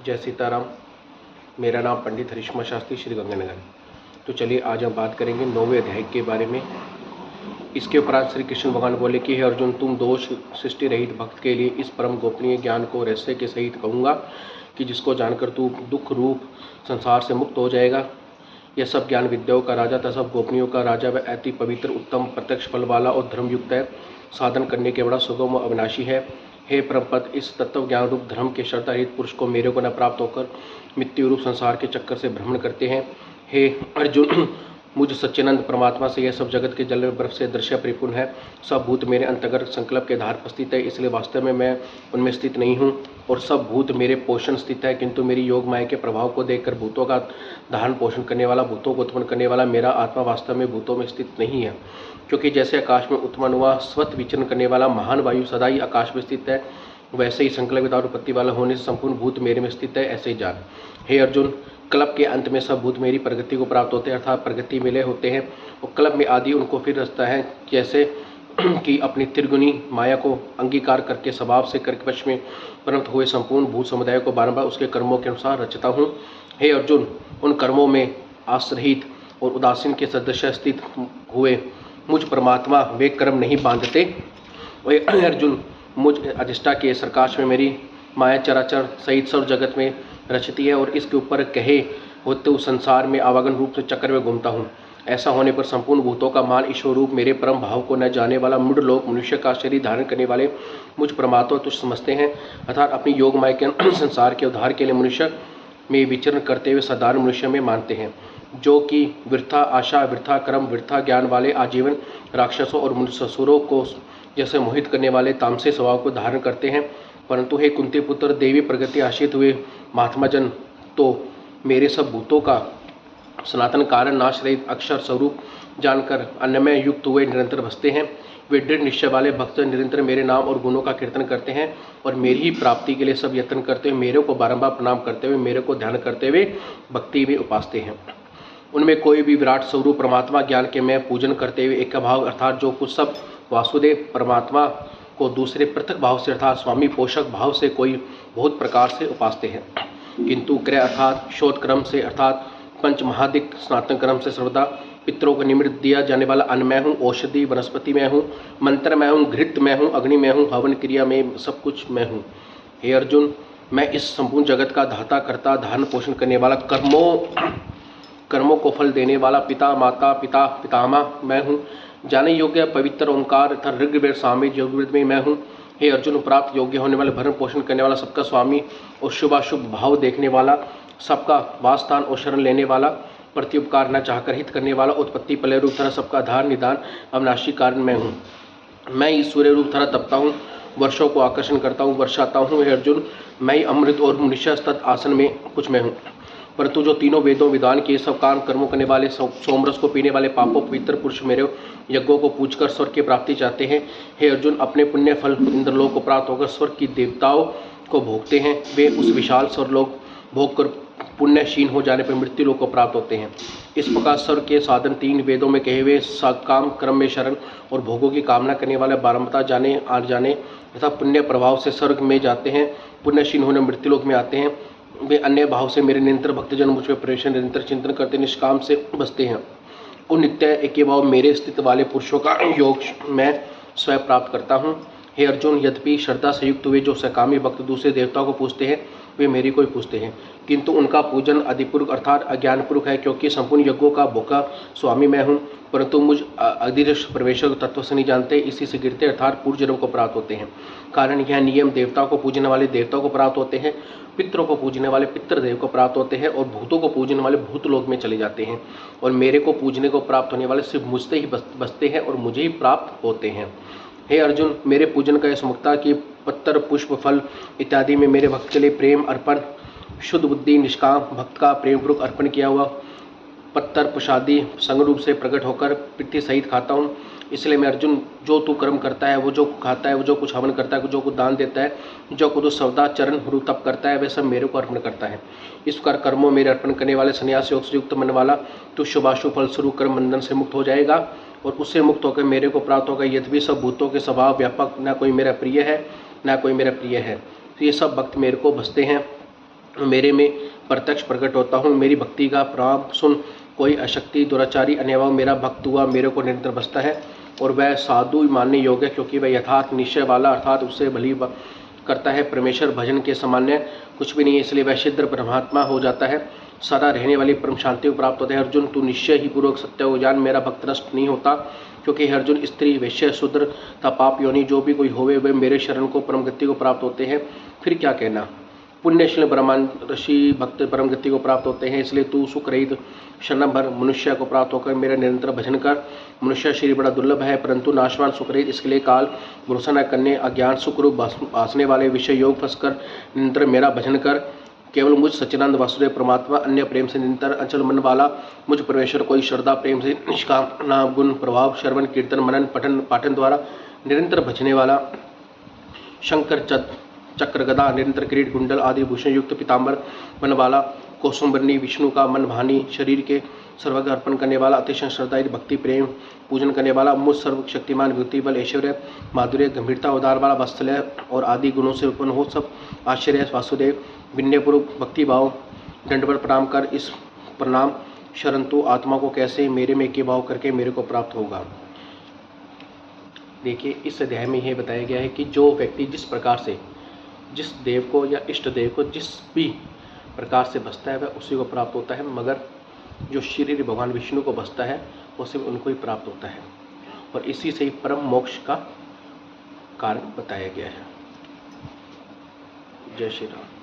जय सीताराम। मेरा नाम पंडित हरिश्मा शास्त्री, श्री गंगानगर। तो चलिए आज हम बात करेंगे 9वें अध्याय के बारे में। इसके उपरांत श्री कृष्ण भगवान बोले कि हे अर्जुन, तुम दोष सृष्टि रहित भक्त के लिए इस परम गोपनीय ज्ञान को रहस्य के सहित कहूँगा कि जिसको जानकर तू दुख रूप संसार से मुक्त हो जाएगा। यह सब ज्ञान विद्याओं का राजा तथा सब गोपनीयों का राजा व अति पवित्र उत्तम प्रत्यक्ष फल वाला और धर्मयुक्त है। साधन करने के बड़ा सुगम व अविनाशी है। हे परमपद, इस तत्व ज्ञान रूप धर्म के श्रद्धारहित पुरुष को मेरे को न प्राप्त होकर मृत्यु रूप संसार के चक्कर से भ्रमण करते हैं। हे अर्जुन, मुझ सच्चिदानंद परमात्मा से यह सब जगत के जल में बर्फ से दृश्य परिपूर्ण है। सब भूत मेरे अंतर्गत संकल्प के आधार पर स्थित है, इसलिए वास्तव में मैं उनमें स्थित नहीं हूँ। और सब भूत मेरे पोषण स्थित है, किंतु मेरी योग माया के प्रभाव को देखकर भूतों का धारण पोषण करने वाला, भूतों को उत्पन्न करने वाला मेरा आत्मा वास्तव में भूतों में स्थित नहीं है। क्योंकि जैसे आकाश में उत्पन्न हुआ स्वत विचरण करने वाला महान वायु सदा ही आकाश में स्थित है, वैसे ही संकल्पित और उत्पत्ति वाला होने से संपूर्ण भूत मेरे में स्थित है, ऐसे ही जान। हे अर्जुन, कल्प के अंत में सब भूत मेरी प्रगति को प्राप्त होते हैं, अर्थात प्रगति मिले होते हैं। और कल्प में आदि उनको फिर रचता है, जैसे कि अपनी त्रिगुणी माया को अंगीकार करके स्वभाव से करके वश में परिणत हुए संपूर्ण भूत समुदाय को बारंबार उसके कर्मों के अनुसार रचता हूँ। हे अर्जुन, उन कर्मों में आश्रहित और उदासीन के सदस्य स्थित हुए मुझ परमात्मा वे कर्म नहीं बांधते। और अर्जुन, मुझ अधिष्ठा के सरकाश में मेरी माया चराचर सहित सब जगत में रचती है और इसके ऊपर कहे होते उस संसार में आवागन रूप से चक्कर में घूमता हूँ। ऐसा होने पर संपूर्ण भूतों का मान ईश्वर रूप मेरे परम भाव को न जाने वाला मूढ़ लोग मनुष्य का शरीर धारण करने वाले मुझ परमात्मा तुच्छ समझते हैं, अर्थात अपनी योग माया के संसार के उद्धार के लिए मनुष्य में विचरण करते हुए साधारण मनुष्य में मानते हैं, जो कि वृथा आशा, वृथा कर्म, वृथा ज्ञान वाले आजीवन राक्षसों और मनुष्यसुरों को जैसे मोहित करने वाले तामसे स्वभाव को धारण करते हैं। परंतु हे कुंती पुत्र, देवी प्रगति आश्रित हुए महात्मा जन तो मेरे सब भूतों का सनातन कारण नाश रहित अक्षर स्वरूप जानकर अन्नमय युक्त हुए निरंतर बसते हैं। वे दृढ़ निश्चय वाले भक्त निरंतर मेरे नाम और गुणों का कीर्तन करते हैं और मेरी ही प्राप्ति के लिए सब यत्न करते हुए मेरे को बारंबार प्रणाम करते हुए मेरे को ध्यान करते हुए भक्ति में उपासते हैं। उनमें कोई भी विराट स्वरूप परमात्मा ज्ञान के मैं पूजन करते हुए एक भाव अर्थात जो कुछ सब वासुदेव परमात्मा को दूसरे पृथक भाव से अर्थात स्वामी पोषक भाव से कोई बहुत प्रकार से उपासते हैं, किंतु क्रय अर्थात शोध क्रम से अर्थात पंच महादिक स्नातन क्रम से सर्वदा पितरों को निमित्त दिया जाने वाला अन्न मैं हूँ, औषधि वनस्पति मैं हूँ, मंत्र मैं हूँ, घृत मैं हूँ, अग्नि मैं हूँ, हवन क्रिया में सब कुछ मैं हूँ। हे अर्जुन, मैं इस संपूर्ण जगत का धाता करता धारण पोषण करने वाला कर्मों को फल देने वाला पिता माता पिता पितामह मैं हूँ। जाने योग्य पवित्र ओंकार तथा ऋग्वेद सामवेद यजुर्वेद में मैं हूँ। हे अर्जुन, प्राप्त योग्य होने वाले भरण पोषण करने वाला, सबका स्वामी और शुभाशुभ भाव देखने वाला, सबका वासस्थान और शरण लेने वाला, प्रत्युपकार न चाहकर हित करने वाला, उत्पत्ति प्रलय रूप तरह सबका आधार निदान अविनाशी कारण मैं हूँ। मैं ही सूर्य रूप तरह तपता हूँ, वर्षों को आकर्षण करता हूँ, वर्षाता हूँ। हे अर्जुन, मैं ही अमृत और मनुष्य तत् आसन में कुछ मैं हूँ। परंतु जो तीनों वेदों विधान के सब काम कर्मों करने वाले, सोमरस को पीने वाले पापों पवित्र पुरुष मेरे यज्ञों को पूजकर स्वर्ग की प्राप्ति चाहते हैं। हे अर्जुन, अपने पुण्य फल इंद्रलोक को प्राप्त होकर स्वर्ग की देवताओं को भोगते हैं। वे उस विशाल स्वर्गलोक भोग कर पुण्यशीन हो जाने पर मृत्यु लोक को प्राप्त होते हैं। इस प्रकार स्वर्ग के साधन तीन वेदों में कहे हुए सकाम क्रम में शरण और भोगों की कामना करने वाले बारंबार जाने आ जाने तथा पुण्य प्रभाव से स्वर्ग में जाते हैं, पुण्यशीन होने मृत्युलोक में आते हैं। वे अन्य भाव से मेरे निरंतर भक्तजन मुझ पर प्रेषण निरंतर चिंतन करते निष्काम से बसते हैं। उन नित्य एक भाव मेरे स्थित वाले पुरुषों का योग मैं स्वयं प्राप्त करता हूँ। हे अर्जुन, यद्यपि श्रद्धा से युक्त हुए जो सकामी भक्त दूसरे देवताओं को पूजते हैं, वे मेरी को ही पूजते हैं, किंतु उनका पूजन अधिपूर्वक अर्थात अज्ञानपूर्वक है, क्योंकि संपूर्ण यज्ञों का भोक्ता स्वामी मैं हूँ। परंतु मुझ अदृश्य प्रवेशक तत्व से नहीं जानते, इसी से गिरते अर्थात पूर्व जन्म को प्राप्त होते हैं। कारण यह नियम देवताओं को पूजने वाले देवताओं को प्राप्त होते हैं, पितरों को पूजने वाले पितृदेव को प्राप्त होते हैं और भूतों को पूजने वाले भूतलोक में चले जाते हैं। और मेरे को पूजने को प्राप्त होने वाले सिर्फ मुझसे ही बसते हैं और मुझे ही प्राप्त होते हैं। हे अर्जुन, मेरे पूजन का यह समकता कि पत्तर पुष्प फल इत्यादि में मेरे भक्त के लिए प्रेम अर्पण, शुद्ध बुद्धि निष्काम भक्त का प्रेमपूर्वक अर्पण किया हुआ पत्तर प्रसादी संग रूप से प्रकट होकर पृथ्वी सहित खाता हूँ। इसलिए मैं अर्जुन, जो तू कर्म करता है, वो जो खाता है, वो जो कुछ हवन करता है, जो कुछ दान देता है, जो कुछ सवदा चरण रूप तप करता है, वह सब मेरे को अर्पण करता है। इस प्रकार कर्मों मेरे अर्पण करने वाले संन्यास योग से युक्त मन वाला तो शुभाशुभ फल स्वरूप कर्म बंधन से मुक्त हो जाएगा और उससे मुक्त होकर मेरे को प्राप्त होगा। यद्यपि सब भूतों के स्वभाव व्यापक, न कोई मेरा प्रिय है न कोई मेरा प्रिय है, तो ये सब भक्त मेरे को बसते हैं। मेरे में प्रत्यक्ष प्रकट होता हूँ। मेरी भक्ति का प्रभाव सुन कोई अशक्ति दुराचारी अन्यभाव मेरा भक्त हुआ मेरे को निरंतर बसता है, और वह साधु मानने योग्य, क्योंकि वह यथार्थ निश्चय वाला अर्थात उससे भली करता है। परमेश्वर भजन के सामान्य कुछ भी नहीं है, इसलिए वह सिद्ध परमात्मा हो जाता है, सदा रहने वाली परम शांति को प्राप्त होता है। अर्जुन, तू निश्चय ही पूर्वक सत्य को जान, मेरा भक्त नष्ट नहीं होता, क्योंकि अर्जुन स्त्री वैश्य शूद्र तथा पाप योनि जो भी कोई होवे वे मेरे शरण को परम गति को प्राप्त होते हैं। फिर क्या कहना, पुण्यशील ब्रह्मांड ऋषि भक्त परम गति को प्राप्त होते हैं। इसलिए तू सुख रहित क्षण भर मनुष्य को प्राप्त होकर मेरा निरंतर भजन कर। मनुष्य शरीर बड़ा दुर्लभ है, परंतु नाशवान सुख रहित, इसके लिए काल भरोसा न करने अज्ञान सुख रूप भासने वाले विषय योग फंसकर निरंतर मेरा भजन कर। केवल मुझ सच्चिदानंद वासुदेव परमात्मा अन्य प्रेम से निरंतर अचल मन वाला मुझ परमेश्वर कोई श्रद्धा प्रेम से निष्कामना गुण प्रभाव श्रवण कीर्तन मनन पठन पाठन द्वारा निरंतर भजने वाला, शंकर चक्र गदा निरंतर किरीट कुंडल आदि भूषण युक्त पीताम्बर बन वाला, कौसुम्बरनी विष्णु का मन भानी शरीर के सर्वज्ञ अर्पण करने वाला, अतिशय श्रद्धा भक्ति प्रेम पूजन करने वाला, मुझ सर्व शक्तिमान विभूति बल ऐश्वर्य माधुर्य गंभीरता उदार वाला, वात्सल्य और आदि गुणों से उत्पन्न हो सब आश्चर्य वासुदेव विनयपूर्वक भक्ति भाव दंडवत प्रणाम कर। इस प्रणाम शरण तू आत्मा को कैसे मेरे में के भाव करके मेरे को प्राप्त होगा। देखिए, इस अध्याय में यह बताया गया है कि जो व्यक्ति जिस प्रकार से जिस देव को या इष्ट देव को जिस भी प्रकार से बसता है वह उसी को प्राप्त होता है, मगर जो श्री भगवान विष्णु को बसता है वो सिर्फ उनको ही प्राप्त होता है, और इसी से ही परम मोक्ष का कारण बताया गया है। जय श्री राम।